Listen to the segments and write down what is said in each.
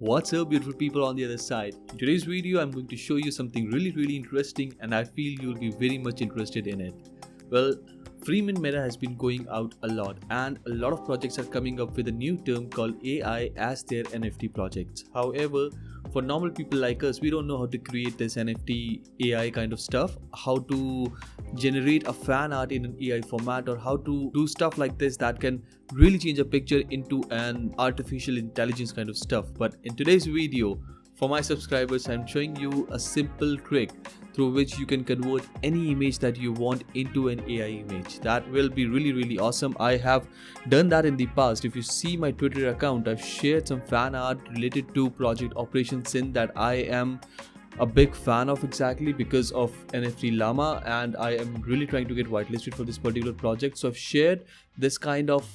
What's up, beautiful people on the other side? In today's video, I'm going to show you something really interesting, and I feel you'll be very much interested in it. Well, Freeman Meta has been going out a lot, and a lot of projects are coming up with a new term called AI as their NFT projects. However, for normal people like us, we don't know how to create this NFT AI kind of stuff, how to generate a fan art in an AI format, or how to do stuff like this that can really change a picture into an artificial intelligence kind of stuff. But in today's video, for my subscribers, I'm showing you a simple trick through which you can convert any image that you want into an AI image. That will be really awesome. I have done that in the past. If you see my Twitter account, I've shared some fan art related to Project Operation Sin that I am a big fan of, exactly because of NFT Llama, and I am really trying to get whitelisted for this particular project. So I've shared this kind of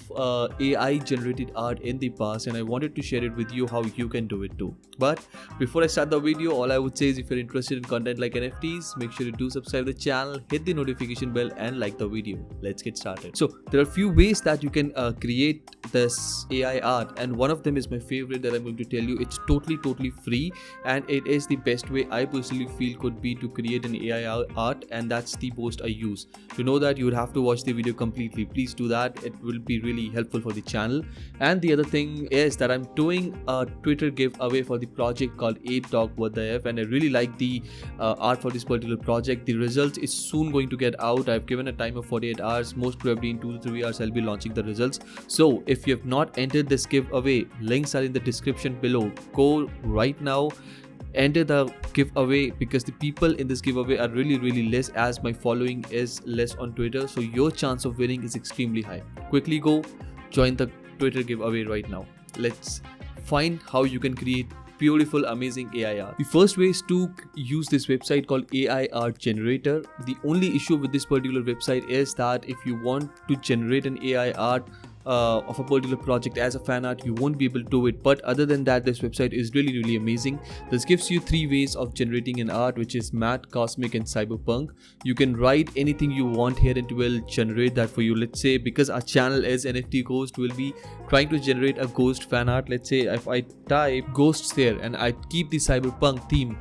AI generated art in the past, and I wanted to share it with you how you can do it too. But before I start the video, all I would say is if you're interested in content like NFTs, make sure you do subscribe to the channel, hit the notification bell and like the video. Let's get started. So there are a few ways that you can create this AI art, and one of them is my favorite that I'm going to tell you. It's totally free, and it is the best way I personally feel could be to create an AI art, and that's the post I use. To know that, you would have to watch the video completely. Please do that. It will be really helpful for the channel. And the other thing is that I'm doing a Twitter giveaway for the project called Ape Talk What the F, and I really like the art for this particular project. The results is soon going to get out. I've given a time of 48 hours. Most probably in 2 to 3 hours I'll be launching the results. So if you have not entered this giveaway, links are in the description below. Go right now, enter the giveaway, because the people in this giveaway are really less, as my following is less on Twitter, so your chance of winning is extremely high. Quickly go join the Twitter giveaway right now. Let's find how you can create beautiful, amazing AI art. The first way is to use this website called AI Art Generator. The only issue with this particular website is that if you want to generate an AI art of a particular project as a fan art, you won't be able to do it. But other than that, this website is really amazing. This gives you 3 ways of generating an art, which is matte, cosmic and cyberpunk. You can write anything you want here and it will generate that for you. Let's say, because our channel is NFT Ghost, we'll be trying to generate a ghost fan art. Let's say if I type ghosts there and I keep the cyberpunk theme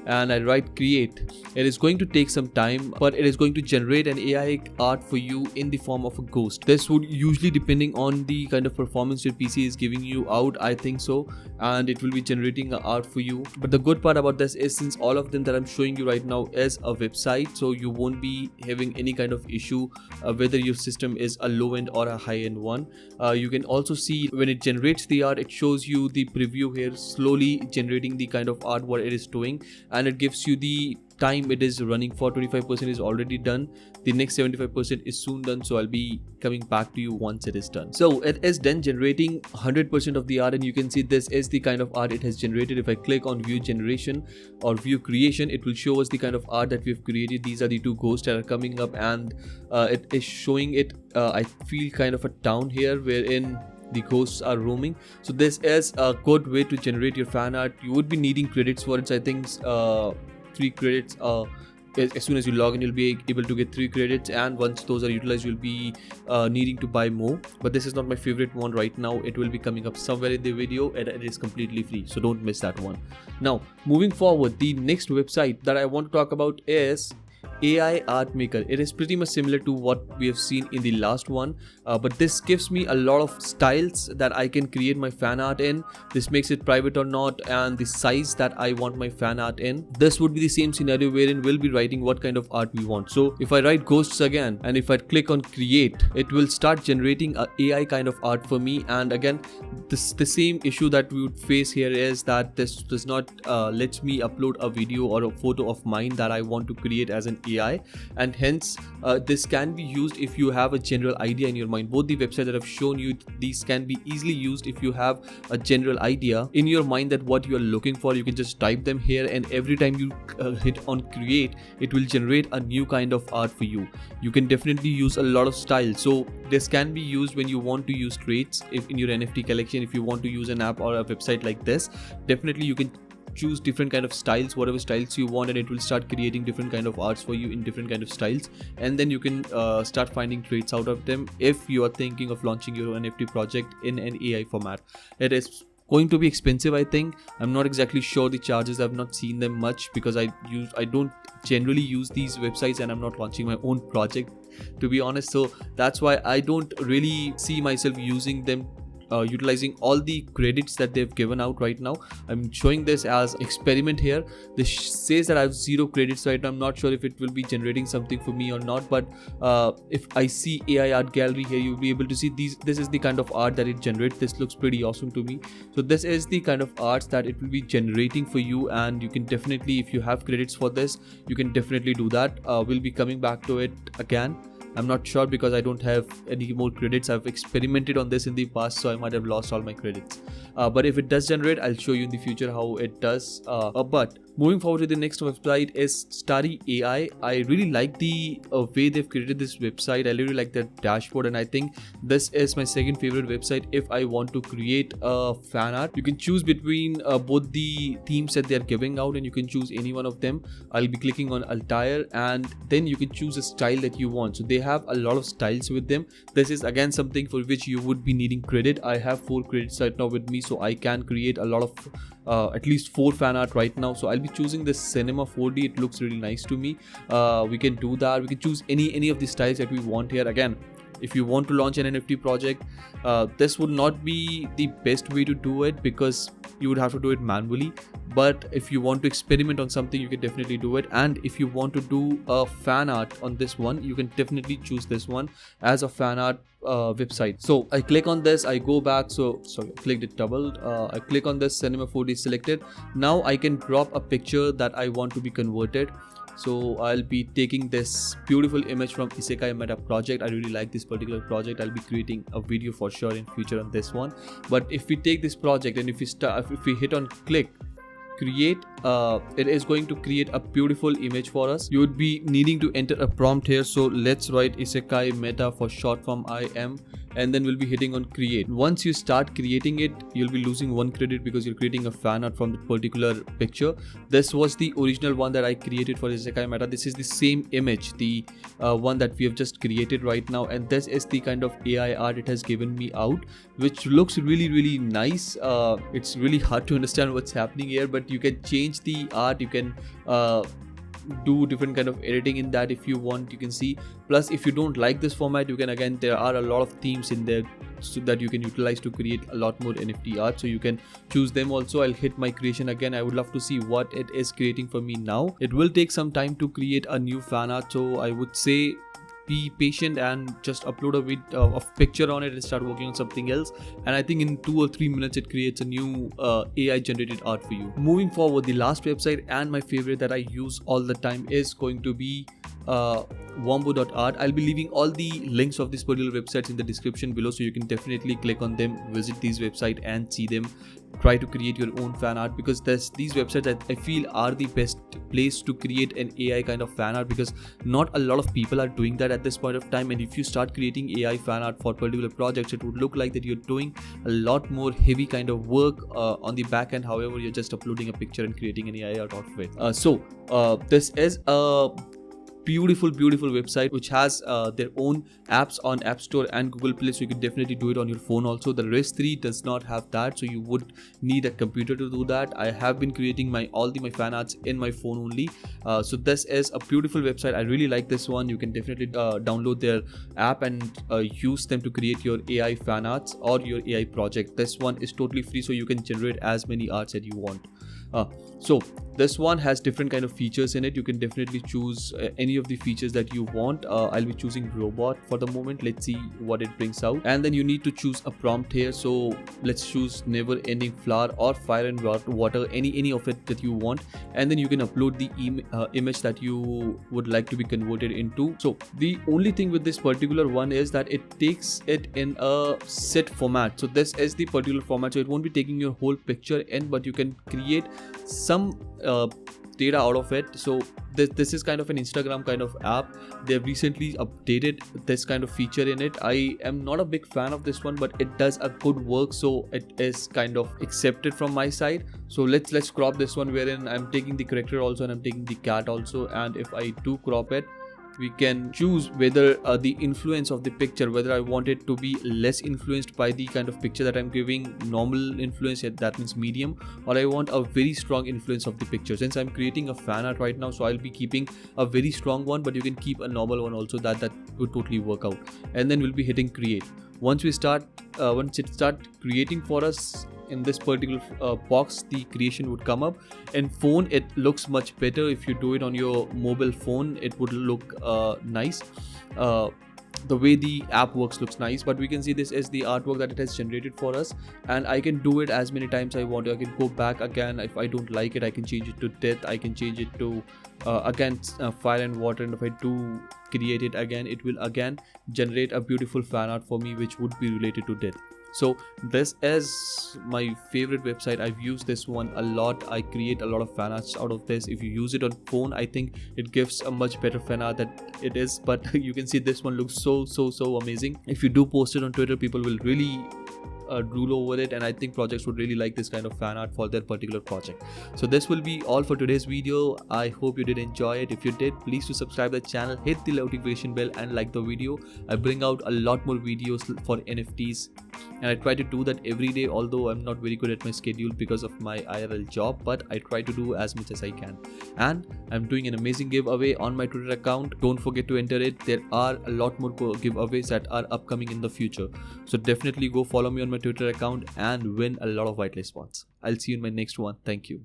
and I write create, it is going to take some time, but it is going to generate an AI art for you in the form of a ghost. This would usually, depending on the kind of performance your PC is giving you out, I think so, and it will be generating an art for you. But the good part about this is, since all of them that I'm showing you right now is a website, so you won't be having any kind of issue whether your system is a low end or a high end one. You can also see when it generates the art, it shows you the preview here, slowly generating the kind of art what it is doing, and it gives you the time it is running for. 25% is already done, the next 75% is soon done, so I'll be coming back to you once it is done. So it is done generating 100% of the art, and you can see this is the kind of art it has generated. If I click on view generation or view creation, it will show us the kind of art that we've created. These are the 2 ghosts that are coming up, and it is showing it, I feel, kind of a town here wherein the ghosts are roaming. So this is a good way to generate your fan art. You would be needing credits for it. I think 3 credits. As soon as you log in, you'll be able to get 3 credits, and once those are utilized, you'll be needing to buy more. But this is not my favorite one right now. It will be coming up somewhere in the video, and it is completely free, so don't miss that one. Now, moving forward, the next website that I want to talk about is AI Art Maker. It is pretty much similar to what we have seen in the last one, but this gives me a lot of styles that I can create my fan art in. This makes it private or not, and the size that I want my fan art in. This would be the same scenario wherein we'll be writing what kind of art we want. So if I write ghosts again, and if I click on create, it will start generating a AI kind of art for me. And again, the same issue that we would face here is that this does not let me upload a video or a photo of mine that I want to create as an AI, and hence this can be used if you have a general idea in your mind. Both the websites that I've shown you, these can be easily used if you have a general idea in your mind that what you are looking for. You can just type them here, and every time you hit on create, it will generate a new kind of art for you. You can definitely use a lot of styles. So this can be used when you want to use traits in your NFT collection. If you want to use an app or a website like this, definitely you can choose different kind of styles, whatever styles you want, and it will start creating different kind of arts for you in different kind of styles, and then you can start finding traits out of them if you are thinking of launching your NFT project in an AI format. It is going to be expensive, I think. I'm not exactly sure the charges. I've not seen them much because I don't generally use these websites, and I'm not launching my own project, to be honest. So that's why I don't really see myself using them, utilizing all the credits that they've given out right now. I'm showing this as experiment here. This says that I have 0 credits right now. I'm not sure if it will be generating something for me or not, but if I see AI art gallery here, you'll be able to see this is the kind of art that it generates. This looks pretty awesome to me. So this is the kind of arts that it will be generating for you, and you can definitely, if you have credits for this, you can definitely do that. We'll be coming back to it again. I'm not sure because I don't have any more credits. I've experimented on this in the past, so I might have lost all my credits. But if it does generate, I'll show you in the future how it does. But moving forward to the next website is Starry Ai. I really like the way they've created this website. I really like their dashboard, and I think this is my second favorite website. If I want to create a fan art, you can choose between both the themes that they're giving out, and you can choose any one of them. I'll be clicking on Altair, and then you can choose a style that you want. So they have a lot of styles with them. This is again something for which you would be needing credit. I have 4 credits right now with me, so I can create a lot of at least 4 fan art right now. So I'll be choosing this Cinema 4D. It looks really nice to me. We can do that. We can choose any of the styles that we want here. Again, if you want to launch an NFT project, this would not be the best way to do it because you would have to do it manually. But if you want to experiment on something, you can definitely do it. And if you want to do a fan art on this one, you can definitely choose this one as a fan art website. So I click on this, I go back. So sorry, I clicked it doubled. I click on this, Cinema 4D selected. Now I can drop a picture that I want to be converted. So I'll be taking this beautiful image from Isekai Meta project. I really like this particular project. I'll be creating a video for sure in future on this one. But if we take this project and if we hit on click create, it is going to create a beautiful image for us. You would be needing to enter a prompt here. So let's write Isekai Meta for short form IM, and then we'll be hitting on create. Once you start creating it, you'll be losing 1 credit because you're creating a fan art from the particular picture. This was the original one that I created for Isekai Meta. This is the same image, the one that we have just created right now, and this is the kind of AI art it has given me out, which looks really nice. It's really hard to understand what's happening here, but you can change the art. You can do different kind of editing in that if you want. You can see, plus if you don't like this format, you can, again, there are a lot of themes in there so that you can utilize to create a lot more NFT art, so you can choose them also. I'll hit my creation again. I would love to see what it is creating for me now. It will take some time to create a new fan art, so I would say be patient and just upload a picture on it and start working on something else. And I think in 2 or 3 minutes it creates a new AI generated art for you. Moving forward, the last website and my favorite that I use all the time is going to be wombo.art. I'll be leaving all the links of these particular websites in the description below, so you can definitely click on them, visit these websites and see them. Try to create your own fan art, because these websites that I feel are the best place to create an AI kind of fan art, because not a lot of people are doing that at this point of time. And if you start creating AI fan art for particular projects, it would look like that you're doing a lot more heavy kind of work on the back end. However, you're just uploading a picture and creating an AI art out of it. This is a beautiful website which has their own apps on App Store and Google Play, so you can definitely do it on your phone also. The rest 3 does not have that, so you would need a computer to do that. I have been creating all my fan arts in my phone only. So this is a beautiful website. I really like this one. You can definitely download their app and use them to create your AI fan arts or your AI project. This one is totally free, so you can generate as many arts that you want. So this one has different kind of features in it. You can definitely choose any of the features that you want. I'll be choosing robot for the moment. Let's see what it brings out. And then you need to choose a prompt here. So let's choose never ending flower or fire and water, any of it that you want. And then you can upload the image that you would like to be converted into. So the only thing with this particular one is that it takes it in a set format. So this is the particular format, so it won't be taking your whole picture in, but you can create some data out of it. So this is kind of an Instagram kind of app. They've recently updated this kind of feature in it. I am not a big fan of this one, but it does a good work, so it is kind of accepted from my side. So let's crop this one, wherein I'm taking the character also and I'm taking the cat also. And if I do crop it, we can choose whether the influence of the picture, whether I want it to be less influenced by the kind of picture that I'm giving, normal influence, that means medium, or I want a very strong influence of the picture. Since I'm creating a fan art right now, so I'll be keeping a very strong one, but you can keep a normal one also, that would totally work out. And then we'll be hitting create. Once it start creating for us in this particular box, the creation would come up. In phone it looks much better. If you do it on your mobile phone, it would look nice. The way the app works looks nice, but we can see this as the artwork that it has generated for us, and I can do it as many times I want. I can go back again. If I don't like it, I can change it to death. I can change it to fire and water, and if I do create it again, it will again generate a beautiful fan art for me, which would be related to death. So this is my favorite website. I've used this one a lot. I create a lot of fan arts out of this. If you use it on phone, I think it gives a much better fan art that it is, but you can see this one looks so amazing. If you do post it on Twitter, people will really drool over it, and I think projects would really like this kind of fan art for their particular project. So this will be all for today's video. I hope you did enjoy it. If you did, please do subscribe the channel, hit the notification bell, and like the video. I bring out a lot more videos for NFTs, and I try to do that every day, although I'm not very good at my schedule because of my IRL job, but I try to do as much as I can. And I'm doing an amazing giveaway on my Twitter account. Don't forget to enter it. There are a lot more giveaways that are upcoming in the future, so definitely go follow me on my Twitter account and win a lot of whitelist spots. I'll see you in my next one. Thank you.